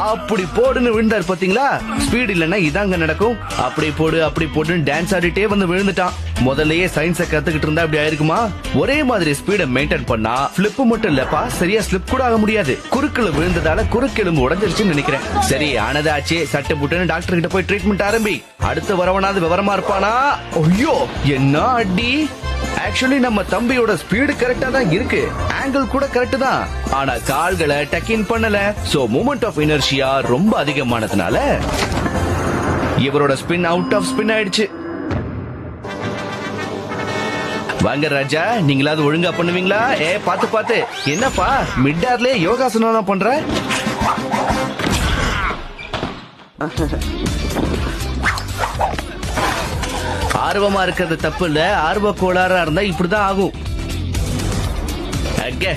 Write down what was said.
அப்படி போடுன்னு விழுந்தாரு பாத்தீங்களா? ஸ்பீட் இல்லன்னா இதாங்க நடக்கும். அப்படி போடுன்னு டான்ஸ் ஆடிட்டே வந்து விழுந்துட்டான். முதல்லயே சயின்ஸ கத்துக்கிட்டு இருந்தா அப்படி ஆயிருக்குமா? ஒரே மாதிரி ஸ்பீட மெயின்டைன் பண்ணா பிளிப் மட்டும் இல்லப்பா, சரியா ஸ்லிப் கூட ஆக முடியாது. குறுக்குல விழுந்ததால குறுக்கெலும்பு உடைஞ்சிருச்சுன்னு நினைக்கிறேன். சரி ஆனதாச்சு, சட்டை புட்டுன்னு டாக்டர் கிட்ட போய் ட்ரீட்மெண்ட் ஆரம்பி. அடுத்து வரவனாவது விவரமா இருப்பானா? ஐயோ என்ன அடி! ஆக்சுவலி நம்ம தம்பியோட ஸ்பீடு கரெக்டா தான் இருக்கு, ஆங்கிள் கூட கரெக்ட் தான். ஆனா கால்களை டக்கின் பண்ணல. சோ மூமெண்ட் ஆஃப் இனர்ஷியா ரொம்ப அதிகமானதுனால இவரோட ஸ்பின் அவுட் ஆஃப் ஸ்பின் ஆயிடுச்சு. வாங்க ராஜா, நீங்களாவது ஒழுங்கா பண்ணுவீங்களா? பாத்து என்னப்பா மிட்டார்லயே யோகாசனம் பண்ற? ஆர்வமா இருக்கிறது தப்பு இல்ல, ஆர்வ கோளாறா இருந்தா இப்படிதான் ஆகும். தம்பி